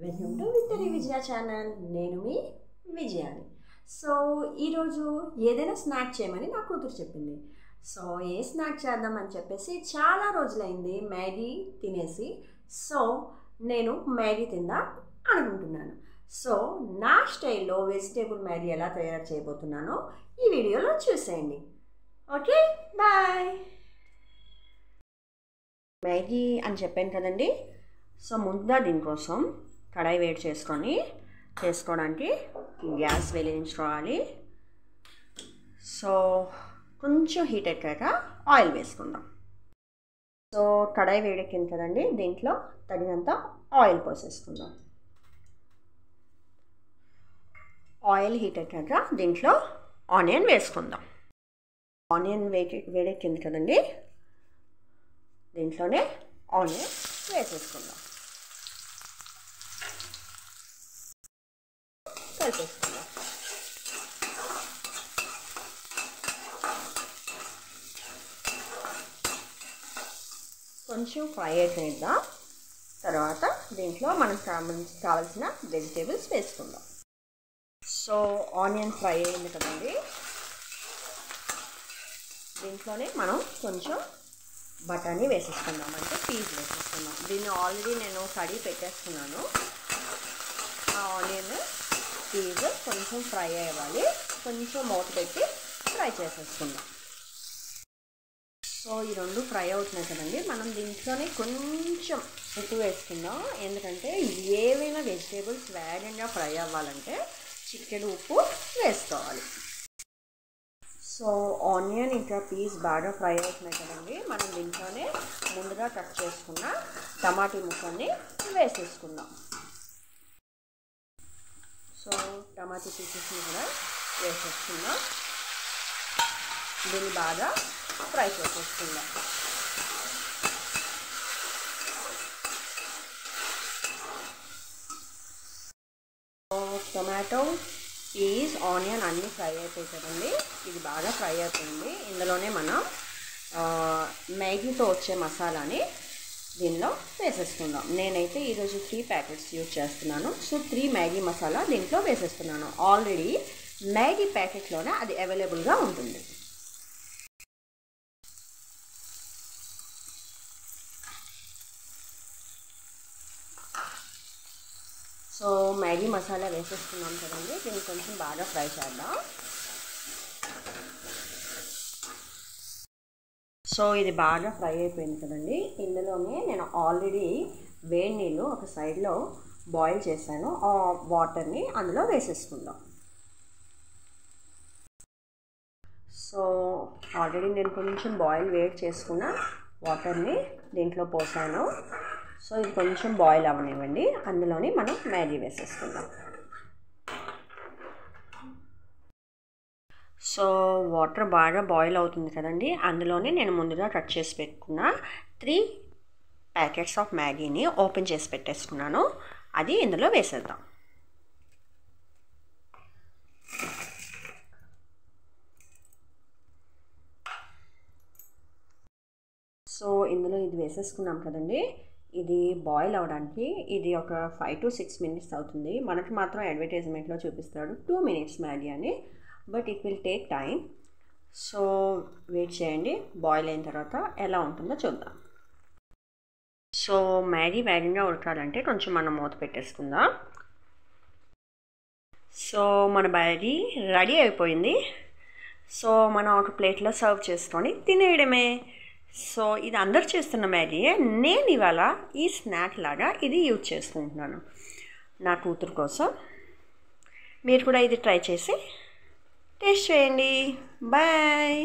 Welcome to విత్తరి Vijaya channel. నేను మీ విజయాని. సో ఈరోజు ఏదైనా స్నాక్ చేయమని నా కూతురు చెప్పింది. సో ఏ స్నాక్ చేద్దామని చెప్పేసి చాలా రోజులైంది మ్యాగీ తినేసి. సో నేను మ్యాగీ తిందాం అనుకుంటున్నాను. సో నా స్టైల్లో వెజిటేబుల్ మ్యాగీ ఎలా తయారు చేయబోతున్నానో ఈ వీడియోలో చూసేయండి. Okay, bye. మ్యాగీ అని చెప్పాను కదండి. సో ముందుగా దీనికోసం కడాయి వేడి చేసుకోవడానికి గ్యాస్ వెలిగించుకోవాలి. సో కొంచెం హీట్ ఎక్కాక ఆయిల్ వేసుకుందాం. సో కడాయి వేడెక్కింది కదండి, దీంట్లో తగినంత ఆయిల్ పోసేసుకుందాం. ఆయిల్ హీట్ ఎక్కాక దీంట్లో ఆనియన్ వేసుకుందాం. ఆనియన్ వేడెక్కింది కదండి, దీంట్లోనే ఆనియన్ వేసేసుకుందాం. కలిపేసుకుందాం. కొంచెం ఫ్రై అయిపోయిద్దాం. తర్వాత దీంట్లో మనకు కావాల్సిన వెజిటేబుల్స్ వేసుకుందాం. సో ఆనియన్ ఫ్రై అయింది కదండి, దీంట్లోనే మనం కొంచెం బఠానీ వేసేసుకుందాం, అంటే పీస్ వేసేసుకుందాం. దీన్ని ఆల్రెడీ నేను కడిగి పెట్టేస్తున్నాను. ఆ ఆనియన్ పీస్ కొంచెం ఫ్రై అవ్వాలి, కొంచెం మూత పెట్టి ఫ్రై చేసేసుకుందాం. సో ఈ రెండు ఫ్రై అవుతున్నాయి కదండి, మనం దీంట్లోనే కొంచెం ఉప్పు వేసుకుందాం. ఎందుకంటే ఏవైనా వెజిటేబుల్స్ వేగంగా ఫ్రై అవ్వాలంటే చిటికెడు ఉప్పు వేసుకోవాలి. సో ఆనియన్ ఇంకా పీస్ బాగా ఫ్రై అవుతున్నాయి కదండి, మనం దీంట్లోనే ముందుగా కట్ చేసుకున్న టమాటీ ముక్కల్ని వేసేసుకుందాం. సో టమాటీ పీసెస్ని కూడా వేసేసుకుందాం. దీన్ని బాగా ఫ్రై చేసేసుకుందాం. టొమాటో, పీస్, ఆనియన్ అన్నీ ఫ్రై అయిపోయి కదండి, ఇది బాగా ఫ్రై అవుతుంది. ఇందులోనే మనం మ్యాగీతో వచ్చే మసాలాని దీనిలో వేసేసుకుందాం. నేనైతే ఈరోజు 3 ప్యాకెట్స్ యూజ్ చేస్తున్నాను. సో 3 మ్యాగీ మసాలా దీంట్లో వేసేస్తున్నాను. ఆల్రెడీ మ్యాగీ ప్యాకెట్లోనే అది అవైలబుల్గా ఉంటుంది. సో మ్యాగీ మసాలా వేసేస్తున్నాం కదండి, దీన్ని కొంచెం బాగా ఫ్రై చేద్దాం. సో ఇది బాగా ఫ్రై అయిపోయింది కదండి, ఇందులోనే నేను ఆల్రెడీ వేడి నీళ్ళు ఒక సైడ్లో బాయిల్ చేశాను. ఆ వాటర్ని అందులో వేసేసుకుందాం. సో ఆల్రెడీ నేను కొంచెం వేడి చేసుకున్న వాటర్ని దీంట్లో పోసాను. సో ఇది కొంచెం బాయిల్ అవ్వనివ్వండి, అందులోని మనం మ్యాగీ వేసేసుకుందాం. సో వాటర్ బాగా బాయిల్ అవుతుంది కదండి, అందులోనే నేను ముందుగా కట్ చేసి పెట్టుకున్న 3 ప్యాకెట్స్ ఆఫ్ మ్యాగీని ఓపెన్ చేసి పెట్టేసుకున్నాను. అది ఇందులో వేసేద్దాం. సో ఇందులో ఇది వేసేసుకున్నాం కదండి, ఇది బాయిల్ అవ్వడానికి ఇది ఒక 5 to 6 minutes అవుతుంది. మనకు మాత్రం అడ్వర్టైజ్మెంట్లో చూపిస్తాడు 2 minutes మ్యాగీ అని, but it will take time. So wait చేయండి, బాయిల్ అయిన తర్వాత ఎలా ఉంటుందో చూద్దాం. సో మ్యాగీ వేగంగా ఉడకాలంటే కొంచెం మనం మూత పెట్టేసుకుందాం. సో మన మ్యాగీ రెడీ అయిపోయింది. సో మనం ఒక ప్లేట్లో సర్వ్ చేసుకొని తినేయడమే. సో ఇది అందరు చేస్తున్న మ్యాగీయే, నేను ఇవాళ ఈ స్నాక్ లాగా ఇది యూజ్ చేసుకుంటున్నాను నా కూతురు కోసం. మీరు కూడా ఇది ట్రై చేసి టేస్ట్ చేయండి. బాయ్.